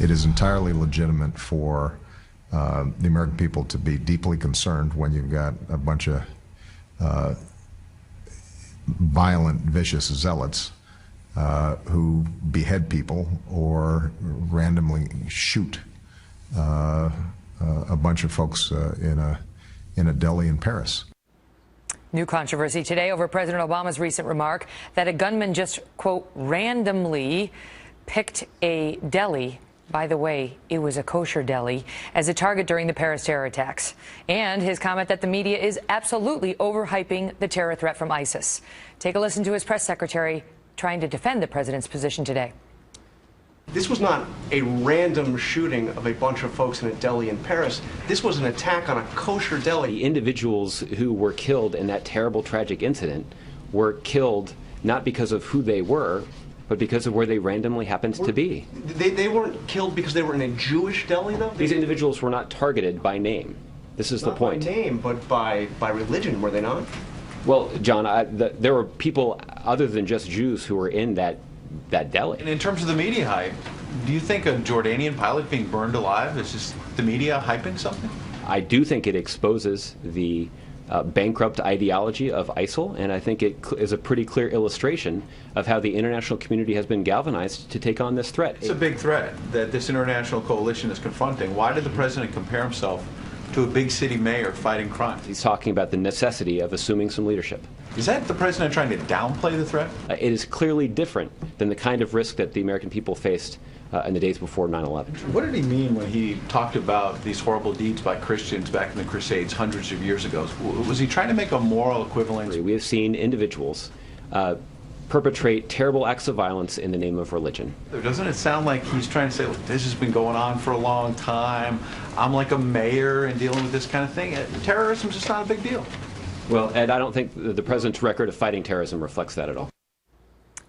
it is entirely legitimate for the American people to be deeply concerned when you've got a bunch of violent, vicious zealots who behead people or randomly shoot a bunch of folks in a deli in Paris. New controversy today over President Obama's recent remark that a gunman just, quote, randomly picked a deli. By the way, it was a kosher deli as a target during the Paris terror attacks. And his comment that the media is absolutely overhyping the terror threat from ISIS. Take a listen to his press secretary trying to defend the president's position today. This was not a random shooting of a bunch of folks in a deli in Paris. This was an attack on a kosher deli. The individuals who were killed in that terrible, tragic incident were killed not because of who they were, but because of where they randomly happened to be. They weren't killed because they were in a Jewish deli, though? These individuals were not targeted by name. This is the point. Not by name, but by religion, were they not? Well, John, there were people other than just Jews who were in that deli. And in terms of the media hype, do you think a Jordanian pilot being burned alive is just the media hyping something? I do think it exposes the bankrupt ideology of ISIL, and I think it is a pretty clear illustration of how the international community has been galvanized to take on this threat. It's a big threat that this international coalition is confronting. Why did the president compare himself to a big city mayor fighting crime? He's talking about the necessity of assuming some leadership. Is that the president trying to downplay the threat? It is clearly different than the kind of risk that the American people faced in the days before 9/11. What did he mean when he talked about these horrible deeds by Christians back in the Crusades hundreds of years ago? Was he trying to make a moral equivalence? We have seen individuals perpetrate terrible acts of violence in the name of religion. Doesn't it sound like he's trying to say, look, this has been going on for a long time. I'm like a mayor and dealing with this kind of thing. Terrorism is just not a big deal. Well, Ed, I don't think the president's record of fighting terrorism reflects that at all.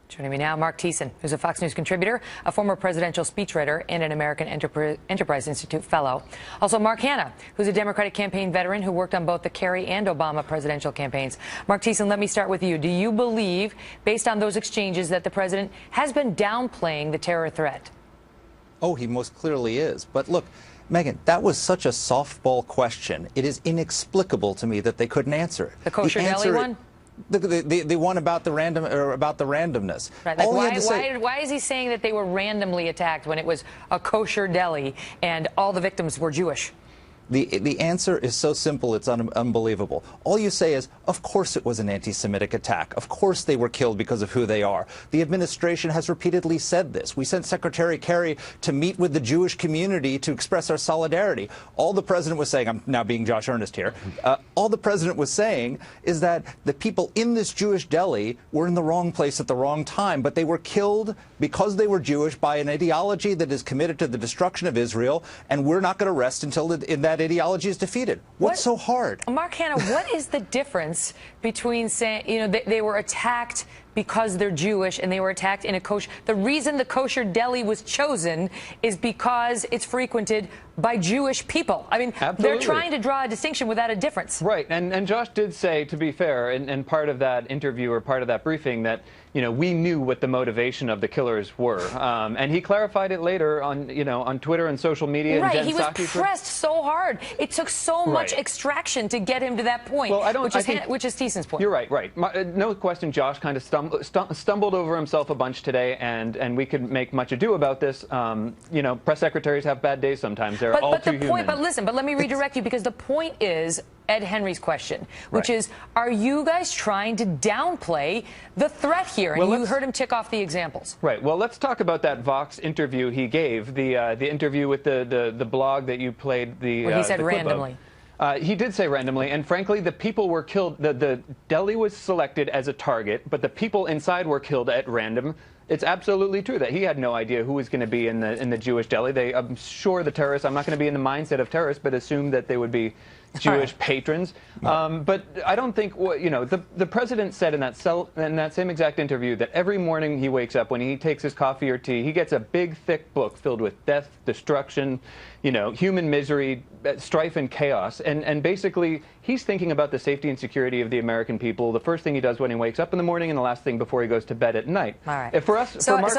Joining me now, Mark Thiessen, who's a Fox News contributor, a former presidential speechwriter, and an American Enterprise Institute fellow. Also, Mark Hanna, who's a Democratic campaign veteran who worked on both the Kerry and Obama presidential campaigns. Mark Thiessen, let me start with you. Do you believe, based on those exchanges, that the president has been downplaying the terror threat? Oh, he most clearly is. But look, Megyn, that was such a softball question. It is inexplicable to me that they couldn't answer it. The kosher deli one? The one about the randomness. Right. Like why is he saying that they were randomly attacked when it was a kosher deli and all the victims were Jewish? The answer is so simple, it's unbelievable. All you say is, of course it was an anti-Semitic attack. Of course they were killed because of who they are. The administration has repeatedly said this. We sent Secretary Kerry to meet with the Jewish community to express our solidarity. All the president was saying, I'm now being Josh Earnest here, all the president was saying is that the people in this Jewish deli were in the wrong place at the wrong time, but they were killed because they were Jewish by an ideology that is committed to the destruction of Israel, and we're not going to rest until that ideology is defeated. What's so hard? Mark Hanna, what is the difference between saying, you know, they were attacked because they're Jewish and they were attacked in a kosher? The reason the kosher deli was chosen is because it's frequented by Jewish people. I mean, Absolutely. They're trying to draw a distinction without a difference. Right. And Josh did say, to be fair, and part of that interview or part of that briefing, that, you know, we knew what the motivation of the killers were. And he clarified it later on, you know, on Twitter and social media. Right. And he was pressed so hard. It took so much extraction to get him to that point, well, which is Thiessen's point. You're right, right. No question, Josh kind of stumbled over himself a bunch today, and we could make much ado about this. You know, press secretaries have bad days sometimes. They're all too human. But listen, let me redirect you, because the point is Ed Henry's question, which is, are you guys trying to downplay the threat here? And you heard him tick off the examples. Right. Well, let's talk about that Vox interview he gave, the interview with the blog that you played. Where he said randomly. He did say randomly, and frankly, the people were killed. The deli was selected as a target, but the people inside were killed at random. It's absolutely true that he had no idea who was going to be in the Jewish deli. I'm sure the terrorists, I'm not going to be in the mindset of terrorists, but assumed that they would be, Jewish patrons. But I don't think, the president said in that same exact interview that every morning he wakes up, when he takes his coffee or tea, he gets a big, thick book filled with death, destruction, human misery, strife and chaos. And basically, he's thinking about the safety and security of the American people the first thing he does when he wakes up in the morning and the last thing before he goes to bed at night. All right. For us, so Mark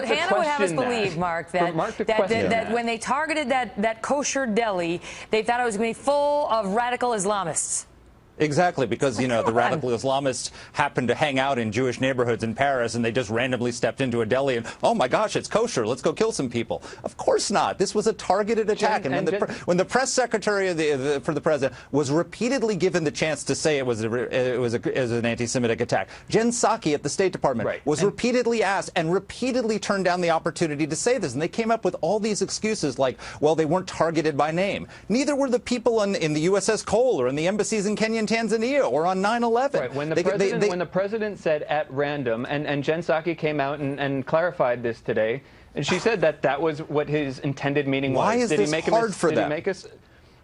Hannah would have us believe, Mark, that when they targeted that kosher deli, they thought it was going to be full of radical Islamists. Exactly, because, the radical Islamists happened to hang out in Jewish neighborhoods in Paris, and they just randomly stepped into a deli and, oh my gosh, it's kosher, let's go kill some people. Of course not. This was a targeted attack. And when the press secretary for the president was repeatedly given the chance to say it was an anti-Semitic attack, Jen Psaki at the State Department was repeatedly asked and repeatedly turned down the opportunity to say this. And they came up with all these excuses like, well, they weren't targeted by name. Neither were the people in the USS Cole or in the embassies in Kenya and Tanzania or on 9/11. Right. When the president said at random, and Jen Psaki came out and clarified this today, and she said that was what his intended meaning was. Why is this hard for them?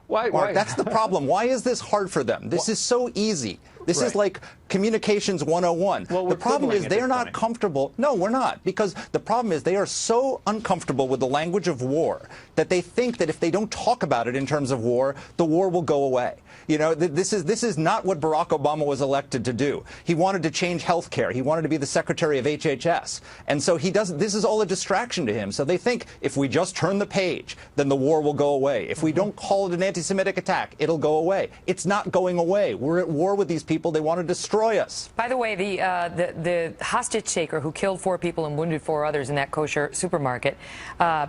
Why? That's the problem. Why is this hard for them? This is so easy. This is like communications 101. Well, the problem is they're not comfortable. No, we're not. Because the problem is they are so uncomfortable with the language of war that they think that if they don't talk about it in terms of war, the war will go away. This is not what Barack Obama was elected to do. He wanted to change health care. He wanted to be the secretary of HHS. And so this is all a distraction to him. So they think if we just turn the page, then the war will go away. If we don't call it an anti-Semitic attack, it'll go away. It's not going away. We're at war with these people. They want to destroy us. By the way, the hostage taker who killed 4 people and wounded 4 others in that kosher supermarket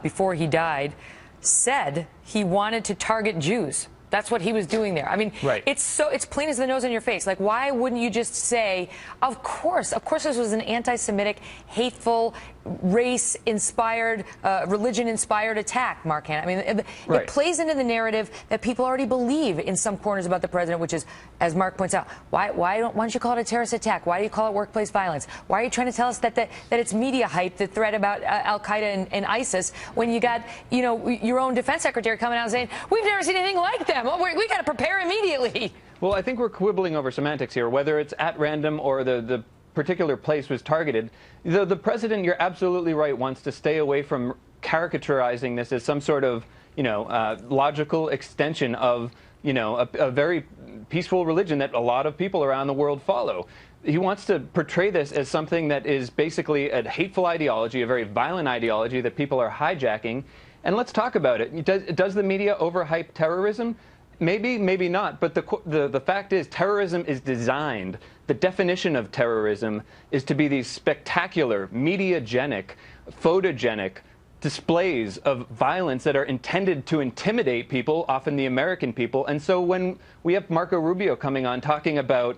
before he died said he wanted to target Jews. That's what he was doing there. I mean, it's plain as the nose on your face. Like, why wouldn't you just say, of course this was an anti-Semitic, hateful, race-inspired, religion-inspired attack, Mark Hanna. I mean, it plays into the narrative that people already believe in some corners about the president, which is, as Mark points out, why don't you call it a terrorist attack? Why do you call it workplace violence? Why are you trying to tell us that it's media hype, the threat about Al-Qaeda and ISIS, when you got, your own defense secretary coming out and saying, we've never seen anything like them. We got to prepare immediately. Well, I think we're quibbling over semantics here, whether it's at random or the particular place was targeted. The president, you're absolutely right, wants to stay away from caricaturizing this as some sort of, logical extension of, a very peaceful religion that a lot of people around the world follow. He wants to portray this as something that is basically a hateful ideology, a very violent ideology that people are hijacking. And let's talk about it. Does the media overhype terrorism? Maybe, maybe not. But the fact is, terrorism is designed. The definition of terrorism is to be these spectacular, mediagenic, photogenic displays of violence that are intended to intimidate people, often the American people. And so when we have Marco Rubio coming on talking about,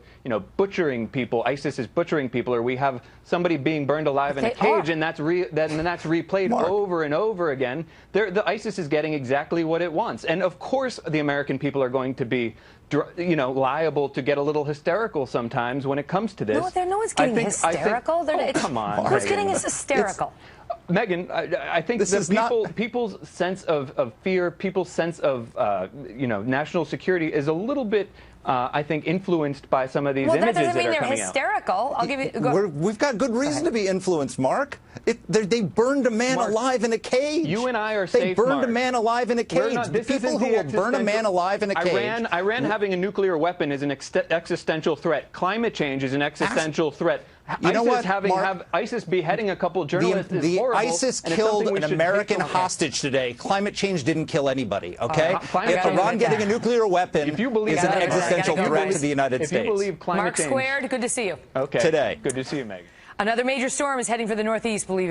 butchering people, ISIS is butchering people, or we have somebody being burned alive in a cage, and that's replayed over and over again, the ISIS is getting exactly what it wants. And of course the American people are going to be liable to get a little hysterical sometimes when it comes to this. No one's getting hysterical. Come on. Who's getting hysterical? Megyn, I think that people's sense of fear, people's sense of national security is a little bit, I think, influenced by some of these images that are coming out. Well, that doesn't mean they're hysterical. I'll give you. We've got good reason to be influenced, Mark. They burned a man alive in a cage. You and I are safe. They burned a man alive in a cage. The people who will burn a man alive in a cage. Iran having a nuclear weapon is an existential threat. Climate change is an existential threat. You know what, Mark? ISIS beheading a couple of journalists is horrible. ISIS killed an American hostage today. Climate change didn't kill anybody, okay? Iran getting a nuclear weapon is an existential threat to the United States. If you believe climate change... Mark Squared, good to see you. Okay. Today. Good to see you, Megyn. Another major storm is heading for the Northeast, believe it.